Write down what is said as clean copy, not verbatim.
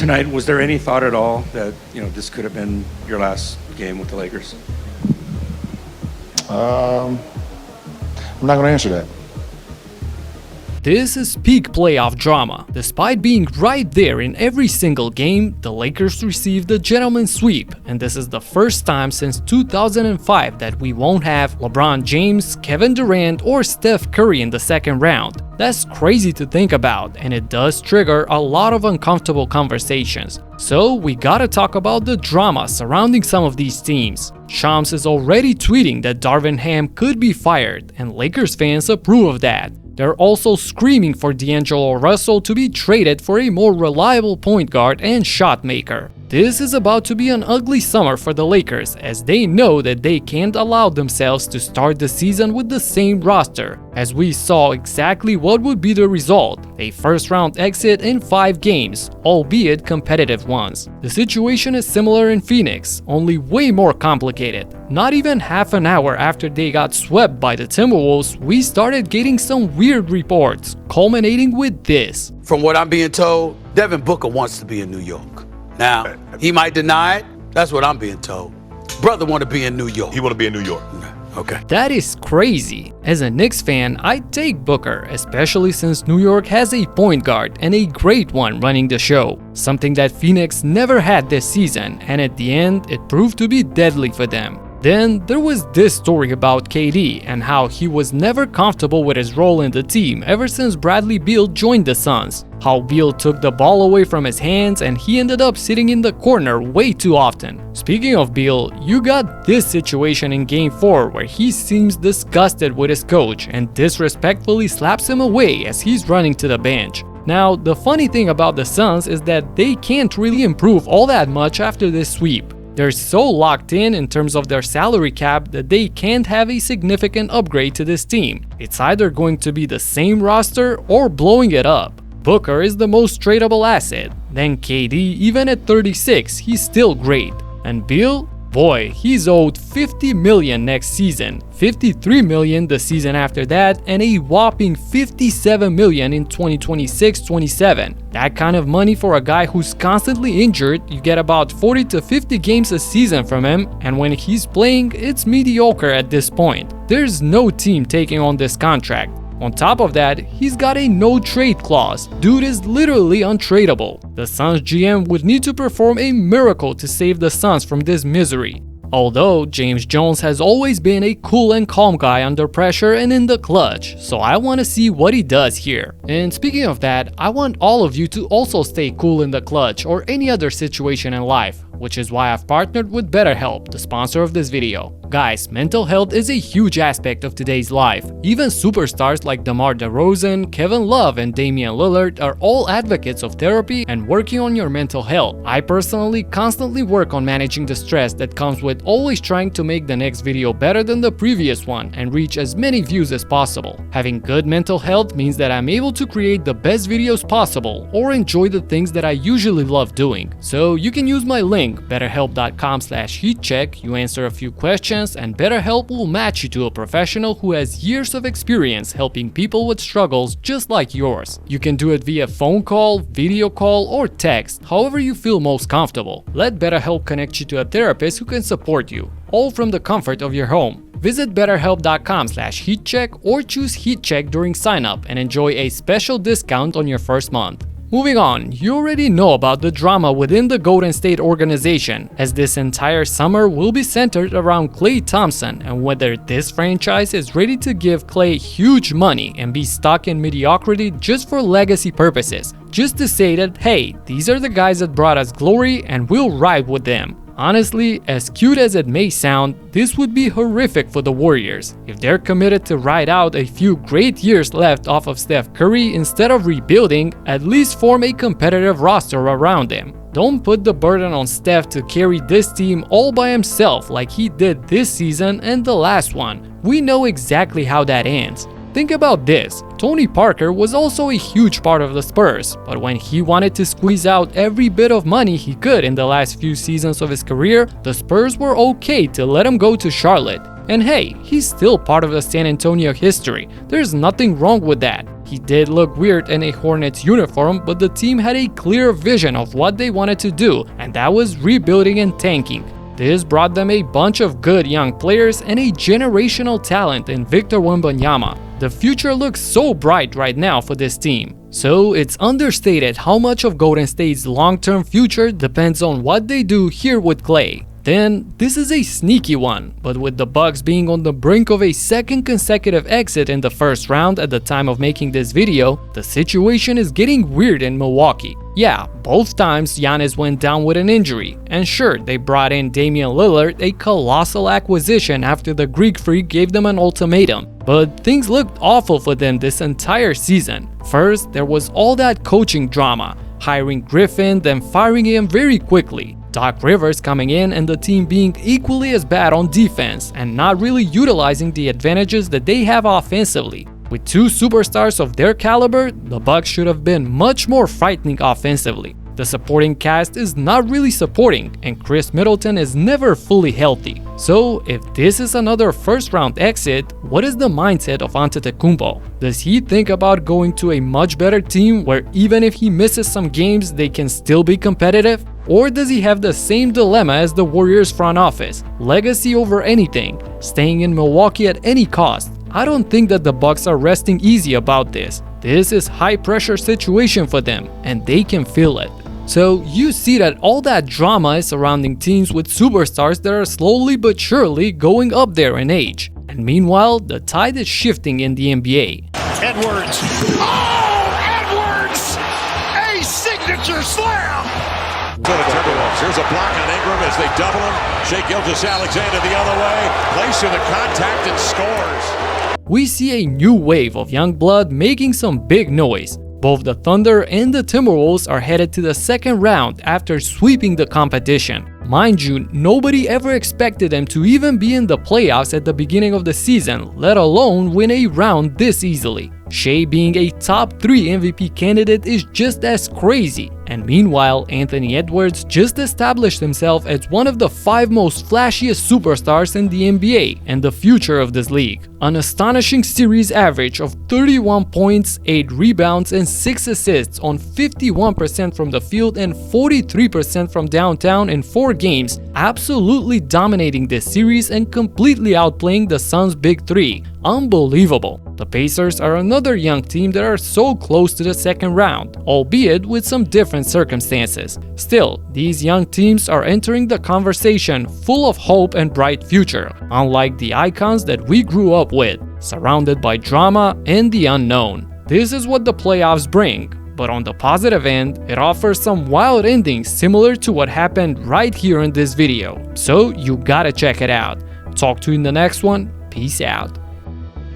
tonight, was there any thought at all that, this could have been your last game with the Lakers? I'm not going to answer that. This is peak playoff drama. Despite being right there in every single game, the Lakers received a gentleman's sweep, and this is the first time since 2005 that we won't have LeBron James, Kevin Durant, or Steph Curry in the second round. That's crazy to think about, and it does trigger a lot of uncomfortable conversations. So we gotta talk about the drama surrounding some of these teams. Chams is already tweeting that Darvin Ham could be fired, and Lakers fans approve of that. They're also screaming for D'Angelo Russell to be traded for a more reliable point guard and shot maker. This is about to be an ugly summer for the Lakers, as they know that they can't allow themselves to start the season with the same roster, as we saw exactly what would be the result: a first-round exit in 5 games, albeit competitive ones. The situation is similar in Phoenix, only way more complicated. Not even half an hour after they got swept by the Timberwolves, we started getting some weird reports, culminating with this. From what I'm being told, Devin Booker wants to be in New York. Now, he might deny it. That's what I'm being told. Brother want to be in New York. He want to be in New York. Okay. That is crazy. As a Knicks fan, I'd take Booker, especially since New York has a point guard and a great one running the show. Something that Phoenix never had this season, and at the end, it proved to be deadly for them. Then there was this story about KD and how he was never comfortable with his role in the team ever since Bradley Beal joined the Suns. How Beal took the ball away from his hands and he ended up sitting in the corner way too often. Speaking of Beal, you got this situation in Game 4 where he seems disgusted with his coach and disrespectfully slaps him away as he's running to the bench. Now, the funny thing about the Suns is that they can't really improve all that much after this sweep. They're so locked in terms of their salary cap that they can't have a significant upgrade to this team. It's either going to be the same roster or blowing it up. Booker is the most tradable asset. Then KD, even at 36, he's still great. And Beal? Boy, he's owed $50 million next season, $53 million the season after that, and a whopping $57 million in 2026-27. That kind of money for a guy who's constantly injured, you get about 40 to 50 games a season from him, and when he's playing, it's mediocre at this point. There's no team taking on this contract. On top of that, he's got a no-trade clause. Dude is literally untradeable. The Suns GM would need to perform a miracle to save the Suns from this misery. Although James Jones has always been a cool and calm guy under pressure and in the clutch, so I want to see what he does here. And speaking of that, I want all of you to also stay cool in the clutch or any other situation in life, which is why I've partnered with BetterHelp, the sponsor of this video. Guys, mental health is a huge aspect of today's life. Even superstars like DeMar DeRozan, Kevin Love, and Damian Lillard are all advocates of therapy and working on your mental health. I personally constantly work on managing the stress that comes with always trying to make the next video better than the previous one and reach as many views as possible. Having good mental health means that I'm able to create the best videos possible or enjoy the things that I usually love doing. So you can use my link, betterhelp.com/heatcheck. You answer a few questions and BetterHelp will match you to a professional who has years of experience helping people with struggles just like yours. You can do it via phone call, video call, or text, however you feel most comfortable. Let BetterHelp connect you to a therapist who can support you, all from the comfort of your home. Visit betterhelp.com/heatcheck or choose HeatCheck during sign-up and enjoy a special discount on your first month. Moving on, you already know about the drama within the Golden State organization, as this entire summer will be centered around Klay Thompson and whether this franchise is ready to give Klay huge money and be stuck in mediocrity just for legacy purposes, just to say that hey, these are the guys that brought us glory and we'll ride with them. Honestly, as cute as it may sound, this would be horrific for the Warriors. If they're committed to ride out a few great years left off of Steph Curry instead of rebuilding, at least form a competitive roster around him. Don't put the burden on Steph to carry this team all by himself like he did this season and the last one. We know exactly how that ends. Think about this, Tony Parker was also a huge part of the Spurs, but when he wanted to squeeze out every bit of money he could in the last few seasons of his career, the Spurs were okay to let him go to Charlotte. And hey, he's still part of the San Antonio history, there's nothing wrong with that. He did look weird in a Hornets uniform, but the team had a clear vision of what they wanted to do, and that was rebuilding and tanking. This brought them a bunch of good young players and a generational talent in Victor Wembanyama. The future looks so bright right now for this team. So it's understated how much of Golden State's long-term future depends on what they do here with Klay. Then, this is a sneaky one, but with the Bucks being on the brink of a second consecutive exit in the first round at the time of making this video, the situation is getting weird in Milwaukee. Yeah, both times Giannis went down with an injury, and sure, they brought in Damian Lillard, a colossal acquisition after the Greek Freak gave them an ultimatum. But things looked awful for them this entire season. First, there was all that coaching drama, hiring Griffin, then firing him very quickly. Doc Rivers coming in and the team being equally as bad on defense and not really utilizing the advantages that they have offensively. With two superstars of their caliber, the Bucks should have been much more frightening offensively. The supporting cast is not really supporting, and Chris Middleton is never fully healthy. So, if this is another first-round exit, what is the mindset of Antetokounmpo? Does he think about going to a much better team where even if he misses some games, they can still be competitive? Or does he have the same dilemma as the Warriors front office? Legacy over anything, staying in Milwaukee at any cost. I don't think that the Bucks are resting easy about this. This is high-pressure situation for them, and they can feel it. So you see that all that drama is surrounding teams with superstars that are slowly but surely going up there in age. And meanwhile, the tide is shifting in the NBA. Edwards. Oh, Edwards! A signature slam! For the Timberwolves. Here's a block on Ingram as they double him. Shea Gilgeous-Alexander the other way. Place to the contact and scores. We see a new wave of young blood making some big noise. Both the Thunder and the Timberwolves are headed to the second round after sweeping the competition. Mind you, nobody ever expected them to even be in the playoffs at the beginning of the season, let alone win a round this easily. Shea being a top 3 MVP candidate is just as crazy. And meanwhile, Anthony Edwards just established himself as one of the 5 most flashiest superstars in the NBA and the future of this league. An astonishing series average of 31 points, 8 rebounds, and 6 assists on 51% from the field and 43% from downtown in 4 games, absolutely dominating this series and completely outplaying the Suns' big 3. Unbelievable. The Pacers are another young team that are so close to the second round, albeit with some different circumstances. Still, these young teams are entering the conversation full of hope and bright future, unlike the icons that we grew up with, surrounded by drama and the unknown. This is what the playoffs bring. But on the positive end, it offers some wild endings similar to what happened right here in this video. So you gotta check it out. Talk to you in the next one. Peace out.